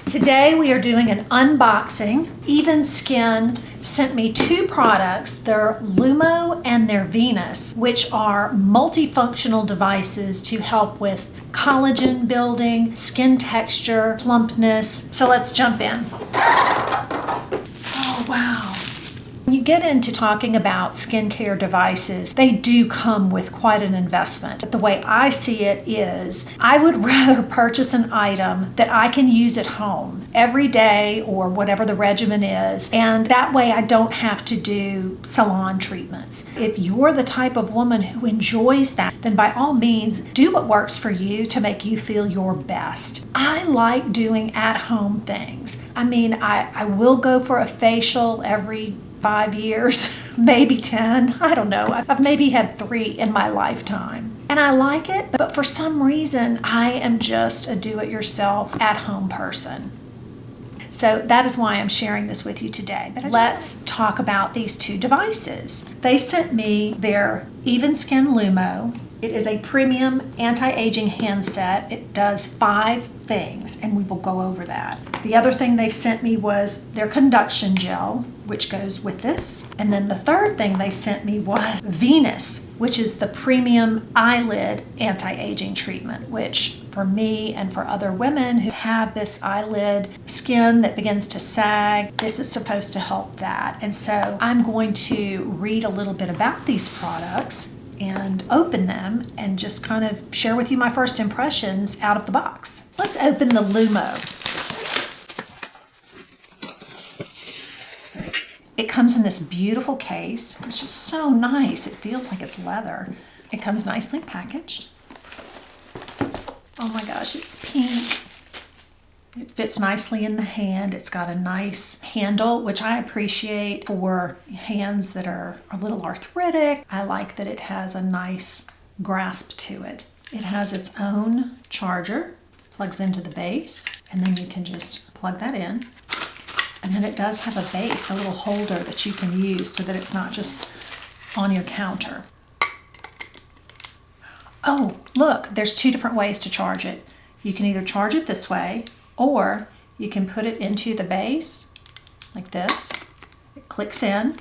Today we are doing an unboxing. EvenSkyn sent me two products, their LUMO and their Venus, which are multifunctional devices to help with collagen building, skin texture, plumpness. So let's jump in. Oh, wow. When you get into talking about skincare devices, they do come with quite an investment. But the way I see it is, I would rather purchase an item that I can use at home every day or whatever the regimen is, and that way I don't have to do salon treatments. If you're the type of woman who enjoys that, then by all means, do what works for you to make you feel your best. I like doing at-home things. I mean, I will go for a facial every 5 years, maybe 10, I don't know. I've maybe had 3 in my lifetime. And I like it, but for some reason, I am just a do-it-yourself at-home person. So that is why I'm sharing this with you today. Let's talk about these two devices. They sent me their EvenSkyn LUMO. It is a premium anti-aging handset. It does 5 things, and we will go over that. The other thing they sent me was their Conduction gel, which goes with this. And then the third thing they sent me was Venus, which is the premium eyelid anti-aging treatment, which for me and for other women who have this eyelid skin that begins to sag, this is supposed to help that. And so I'm going to read a little bit about these products and open them and just kind of share with you my first impressions out of the box. Let's open the LUMO. It comes in this beautiful case, which is so nice. It feels like it's leather. It comes nicely packaged. Oh my gosh, it's pink. It fits nicely in the hand. It's got a nice handle, which I appreciate for hands that are a little arthritic. I like that it has a nice grasp to it. It has its own charger, plugs into the base, and then you can just plug that in. And then it does have a base, a little holder that you can use so that it's not just on your counter. Oh, look, there's 2 different ways to charge it. You can either charge it this way, or you can put it into the base like this. It clicks in,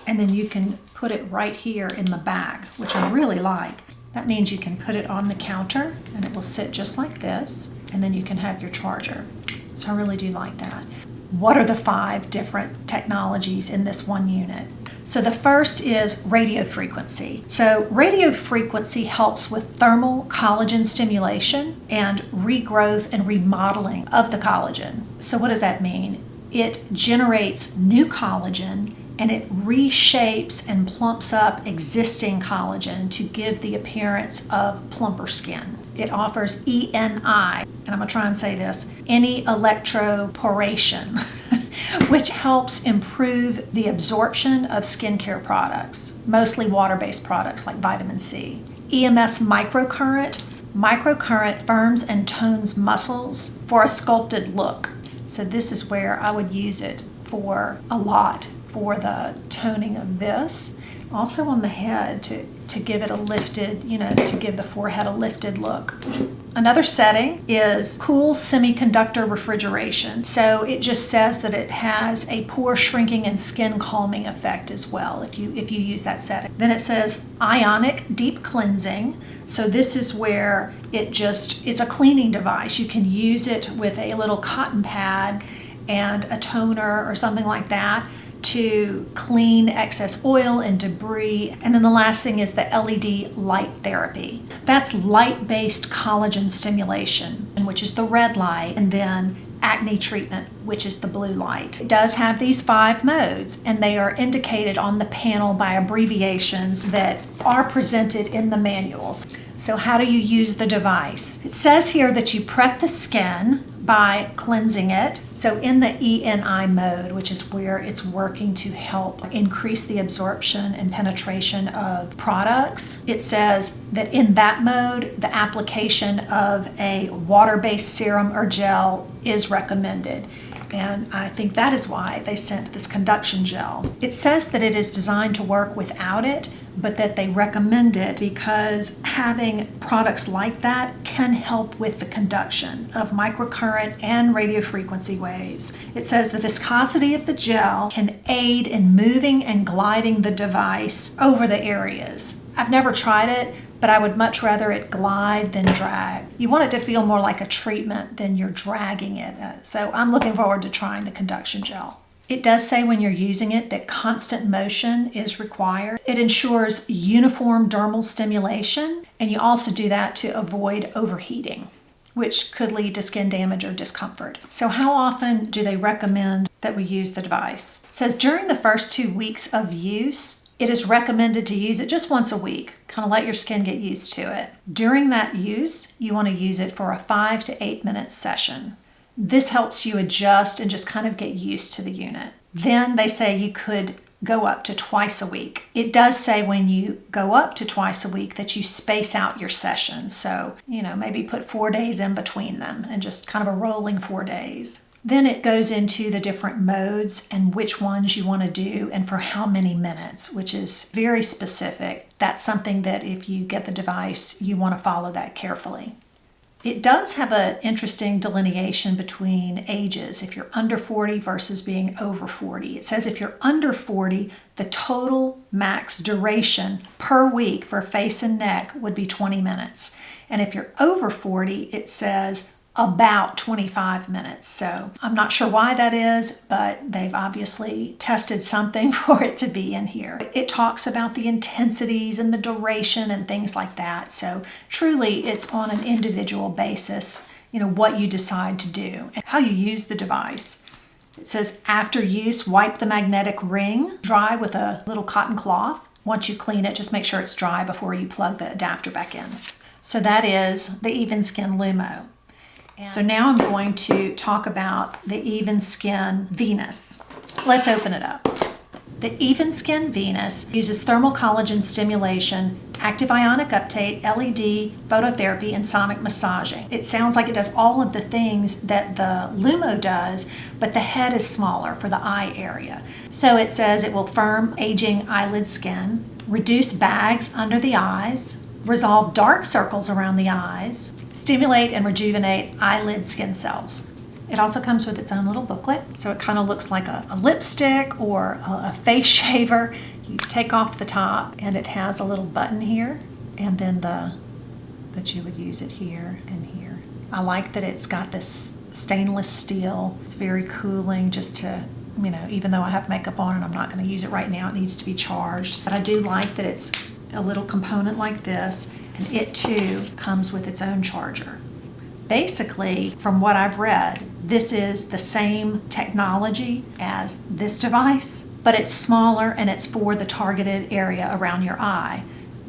and then you can put it right here in the back, which I really like. That means you can put it on the counter and it will sit just like this, and then you can have your charger. So I really do like that. What are the 5 different technologies in this one unit? So the first is radio frequency. So radio frequency helps with thermal collagen stimulation and regrowth and remodeling of the collagen. So what does that mean? It generates new collagen and it reshapes and plumps up existing collagen to give the appearance of plumper skin. It offers ENI, and I'm gonna try and say this, any electroporation, which helps improve the absorption of skincare products, mostly water-based products like vitamin C. EMS microcurrent. Microcurrent firms and tones muscles for a sculpted look. So this is where I would use it for a lot, for the toning of this. Also on the head to give it a lifted, to give the forehead a lifted look. Another setting is cool semiconductor refrigeration. So it just says that it has a pore shrinking and skin calming effect as well if you use that setting. Then it says ionic deep cleansing. So this is where it's a cleaning device. You can use it with a little cotton pad and a toner or something like that to clean excess oil and debris. And then the last thing is the LED light therapy. That's light-based collagen stimulation, which is the red light, and then acne treatment, which is the blue light. It does have these 5 modes, and they are indicated on the panel by abbreviations that are presented in the manuals. So how do you use the device? It says here that you prep the skin by cleansing it. So in the ENI mode, which is where it's working to help increase the absorption and penetration of products, it says that in that mode, the application of a water-based serum or gel is recommended. And I think that is why they sent this Conduction gel. It says that it is designed to work without it, but that they recommend it because having products like that can help with the conduction of microcurrent and radio frequency waves. It says the viscosity of the gel can aid in moving and gliding the device over the areas. I've never tried it, but I would much rather it glide than drag. You want it to feel more like a treatment than you're dragging it. So I'm looking forward to trying the conduction gel. It does say when you're using it that constant motion is required. It ensures uniform dermal stimulation, and you also do that to avoid overheating, which could lead to skin damage or discomfort. So how often do they recommend that we use the device? It says during the first 2 weeks of use, it is recommended to use it just once a week. Kind of let your skin get used to it. During that use, you want to use it for a 5 to 8 minute session. This helps you adjust and just kind of get used to the unit. Then they say you could go up to twice a week. It does say when you go up to twice a week that you space out your sessions. So, maybe put 4 days in between them and just kind of a rolling 4 days. Then it goes into the different modes and which ones you want to do and for how many minutes, which is very specific. That's something that if you get the device, you want to follow that carefully. It does have an interesting delineation between ages, if you're under 40 versus being over 40. It says if you're under 40, the total max duration per week for face and neck would be 20 minutes. And if you're over 40, it says about 25 minutes. So I'm not sure why that is, but they've obviously tested something for it to be in here. It talks about the intensities and the duration and things like that. So truly it's on an individual basis, what you decide to do and how you use the device. It says after use, wipe the magnetic ring dry with a little cotton cloth. Once you clean it, just make sure it's dry before you plug the adapter back in. So that is the EvenSkyn LUMO. So now I'm going to talk about the EvenSkyn Venus. Let's open it up. The EvenSkyn Venus uses thermal collagen stimulation, active ionic uptake, LED, phototherapy, and sonic massaging. It sounds like it does all of the things that the LUMO does, but the head is smaller for the eye area. So it says it will firm aging eyelid skin, reduce bags under the eyes, resolve dark circles around the eyes, stimulate and rejuvenate eyelid skin cells. It also comes with its own little booklet, so it kind of looks like a lipstick or a face shaver. You take off the top, and it has a little button here, and then that you would use it here and here. I like that it's got this stainless steel. It's very cooling just to, even though I have makeup on and I'm not going to use it right now, it needs to be charged. But I do like that it's a little component like this, and it too comes with its own charger. Basically, from what I've read, this is the same technology as this device, but it's smaller and it's for the targeted area around your eye.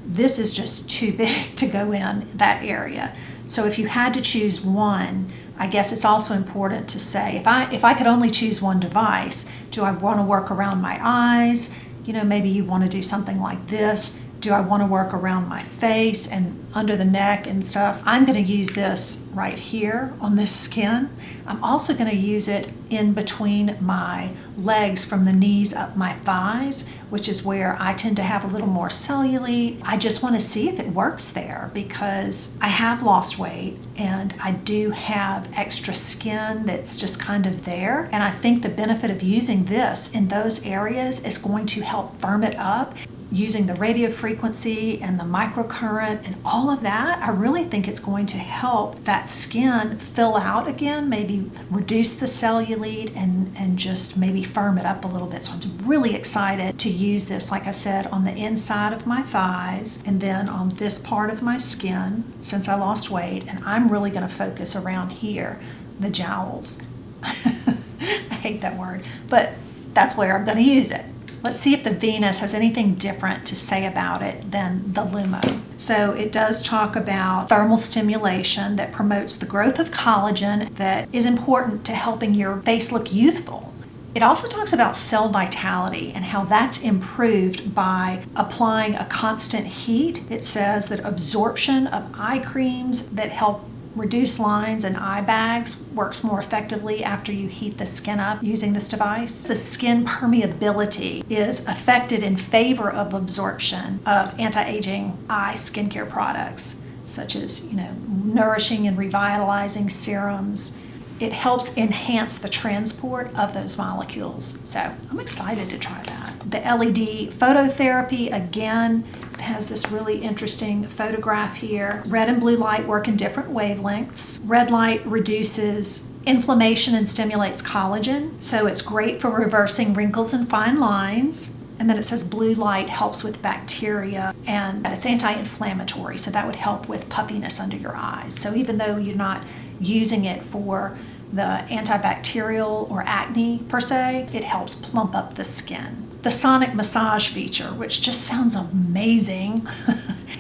This is just too big to go in that area. So if you had to choose one, I guess it's also important to say, if I could only choose one device, do I want to work around my eyes? Maybe you want to do something like this. Do I want to work around my face and under the neck and stuff? I'm going to use this right here on this skin. I'm also going to use it in between my legs from the knees up my thighs, which is where I tend to have a little more cellulite. I just want to see if it works there because I have lost weight and I do have extra skin that's just kind of there. And I think the benefit of using this in those areas is going to help firm it up. Using the radio frequency and the microcurrent and all of that, I really think it's going to help that skin fill out again, maybe reduce the cellulite and just maybe firm it up a little bit. So I'm really excited to use this, like I said, on the inside of my thighs and then on this part of my skin since I lost weight. And I'm really going to focus around here, the jowls. I hate that word, but that's where I'm going to use it. Let's see if the Venus has anything different to say about it than the LUMO. So it does talk about thermal stimulation that promotes the growth of collagen that is important to helping your face look youthful. It also talks about cell vitality and how that's improved by applying a constant heat. It says that absorption of eye creams that help reduce lines and eye bags works more effectively after you heat the skin up using this device. The skin permeability is affected in favor of absorption of anti-aging eye skincare products, such as, nourishing and revitalizing serums. It helps enhance the transport of those molecules. So I'm excited to try that. The LED phototherapy, again, has this really interesting photograph here. Red and blue light work in different wavelengths. Red light reduces inflammation and stimulates collagen, so it's great for reversing wrinkles and fine lines. And then it says blue light helps with bacteria, and it's anti-inflammatory, so that would help with puffiness under your eyes. So even though you're not using it for the antibacterial or acne per se, it helps plump up the skin. The sonic massage feature, which just sounds amazing.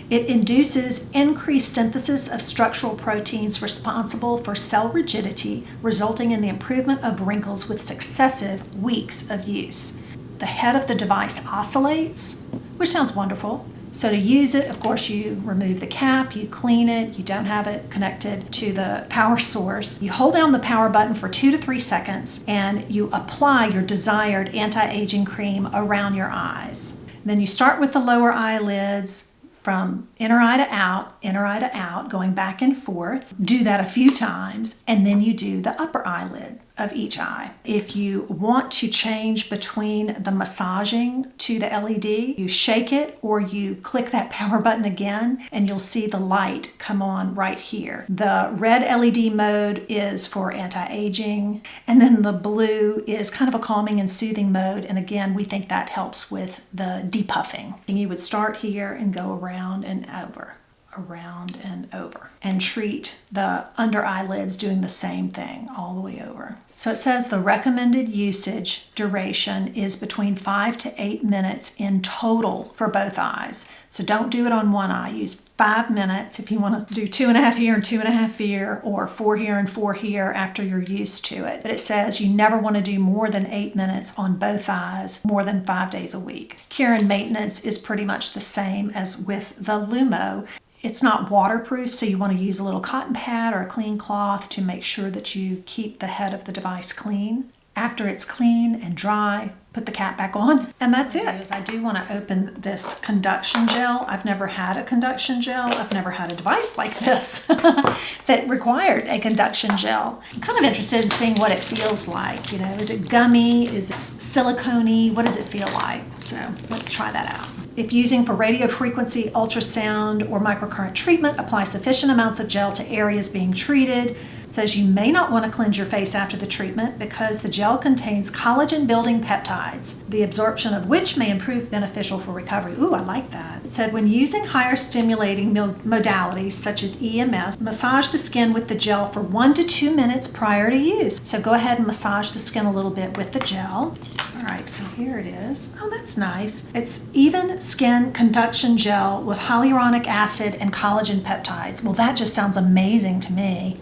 It induces increased synthesis of structural proteins responsible for cell rigidity, resulting in the improvement of wrinkles with successive weeks of use. The head of the device oscillates, which sounds wonderful. So to use it, of course, you remove the cap, you clean it, you don't have it connected to the power source. You hold down the power button for 2 to 3 seconds and you apply your desired anti-aging cream around your eyes. Then you start with the lower eyelids, from inner eye to out, going back and forth. Do that a few times, and then you do the upper eyelid of each eye. If you want to change between the massaging to the LED, you shake it or you click that power button again, and you'll see the light come on right here. The red LED mode is for anti-aging, and then the blue is kind of a calming and soothing mode, and again, we think that helps with the depuffing. And you would start here and go around and over, and treat the under eyelids doing the same thing all the way over. So it says the recommended usage duration is between 5 to 8 minutes in total for both eyes. So don't do it on one eye. Use 5 minutes if you want to do 2.5 here and 2.5 here, or 4 here and 4 here after you're used to it. But it says you never want to do more than 8 minutes on both eyes, more than 5 days a week. Care and maintenance is pretty much the same as with the Lumo. It's not waterproof, so you want to use a little cotton pad or a clean cloth to make sure that you keep the head of the device clean. After it's clean and dry, put the cap back on, and that's it. I do want to open this Conduction gel. I've never had a Conduction gel. I've never had a device like this that required a Conduction gel. I'm kind of interested in seeing what it feels like. Is it gummy? Is it silicone-y? What does it feel like? So let's try that out. If using for radio frequency, ultrasound, or microcurrent treatment, apply sufficient amounts of gel to areas being treated. It says you may not want to cleanse your face after the treatment because the gel contains collagen-building peptides, the absorption of which may prove beneficial for recovery. Ooh, I like that. It said when using higher stimulating modalities such as EMS, massage the skin with the gel for 1 to 2 minutes prior to use. So go ahead and massage the skin a little bit with the gel. All right, so here it is. Oh, that's nice. It's EvenSkyn Conduction Gel with hyaluronic acid and collagen peptides. Well, that just sounds amazing to me.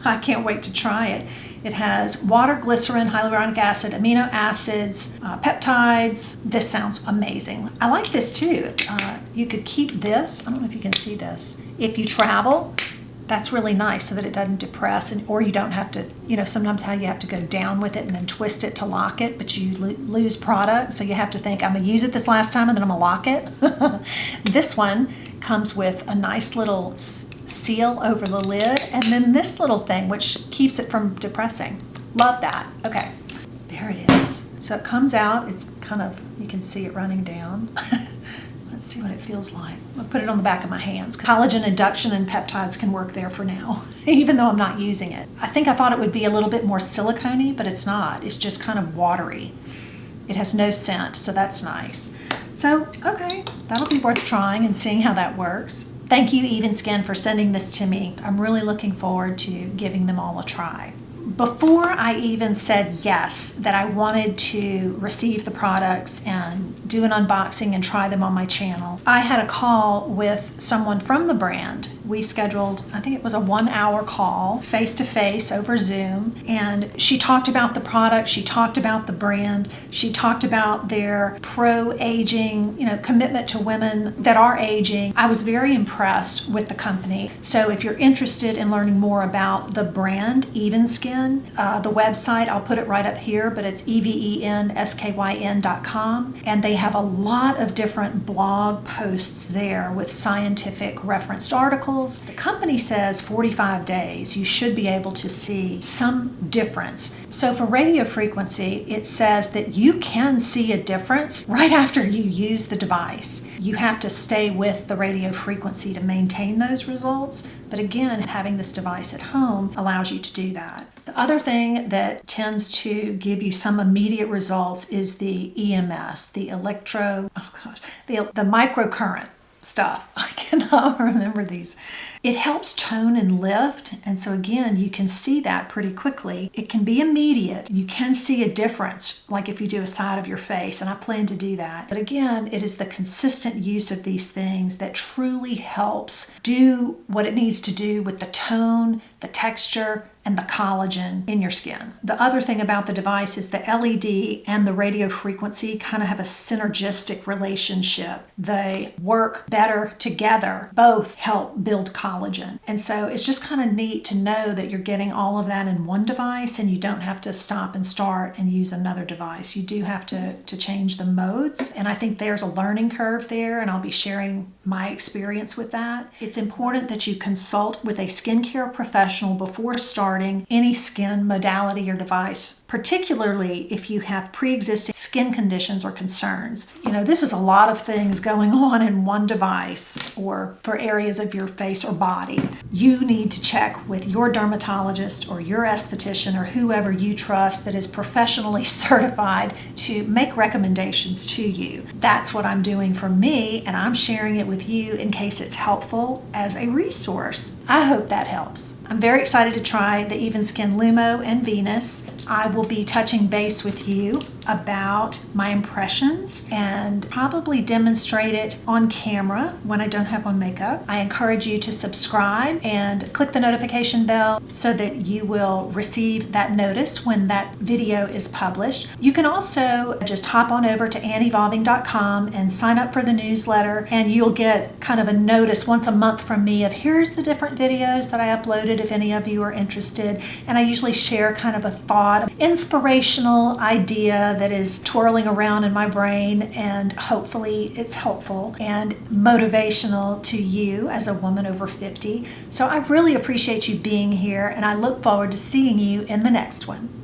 I can't wait to try it. It has water, glycerin, hyaluronic acid, amino acids, peptides. This sounds amazing. I like this too. You could keep this. I don't know if you can see this. If you travel, that's really nice so that it doesn't depress, or you don't have to, sometimes how you have to go down with it and then twist it to lock it, but you lose product. So you have to think, I'm going to use it this last time and then I'm going to lock it. This one comes with a nice little seal over the lid, and then this little thing which keeps it from depressing. Love that. Okay, there it is. So it comes out, it's kind of, you can see it running down. Let's see what it feels like. I'll put it on the back of my hands. Collagen induction and peptides can work there for now, even though I'm not using it. I think I thought it would be a little bit more silicone-y, but it's not. It's just kind of watery. It has no scent, so that's nice. So, okay, that'll be worth trying and seeing how that works. Thank you, EvenSkyn, for sending this to me. I'm really looking forward to giving them all a try. Before I even said yes, that I wanted to receive the products and do an unboxing and try them on my channel, I had a call with someone from the brand We scheduled, I think it was a 1-hour call, face-to-face over Zoom, and she talked about the product, she talked about the brand, she talked about their pro-aging, commitment to women that are aging. I was very impressed with the company. So if you're interested in learning more about the brand EvenSkyn, the website, I'll put it right up here, but it's EvenSkyn.com, and they have a lot of different blog posts there with scientific referenced articles. The company says 45 days you should be able to see some difference. So for radio frequency, it says that you can see a difference right after you use the device. You have to stay with the radio frequency to maintain those results, but again, having this device at home allows you to do that. The other thing that tends to give you some immediate results is the EMS, the the microcurrent stuff. I cannot remember these. It helps tone and lift, and so again, you can see that pretty quickly. It can be immediate. You can see a difference, like if you do a side of your face, and I plan to do that. But again, it is the consistent use of these things that truly helps do what it needs to do with the tone, the texture, and the collagen in your skin. The other thing about the device is the LED and the radio frequency kind of have a synergistic relationship. They work better together. Both help build collagen. And so it's just kind of neat to know that you're getting all of that in one device and you don't have to stop and start and use another device. You do have to change the modes. And I think there's a learning curve there, and I'll be sharing my experience with that. It's important that you consult with a skincare professional before starting any skin modality or device, particularly if you have pre-existing skin conditions or concerns. This is a lot of things going on in one device or for areas of your face or body. You need to check with your dermatologist or your esthetician or whoever you trust that is professionally certified to make recommendations to you. That's what I'm doing for me, and I'm sharing it with you in case it's helpful as a resource. I hope that helps. I'm very excited to try the EvenSkyn LUMO and Venus. I will be touching base with you about my impressions and probably demonstrate it on camera when I don't have on makeup. I encourage you to subscribe and click the notification bell so that you will receive that notice when that video is published. You can also just hop on over to AnnEvolving.com and sign up for the newsletter, and you'll get kind of a notice once a month from me of here's the different videos that I uploaded if any of you are interested. And I usually share kind of a thought, inspirational idea that is twirling around in my brain, and hopefully it's helpful and motivational to you as a woman over 50. So I really appreciate you being here, and I look forward to seeing you in the next one.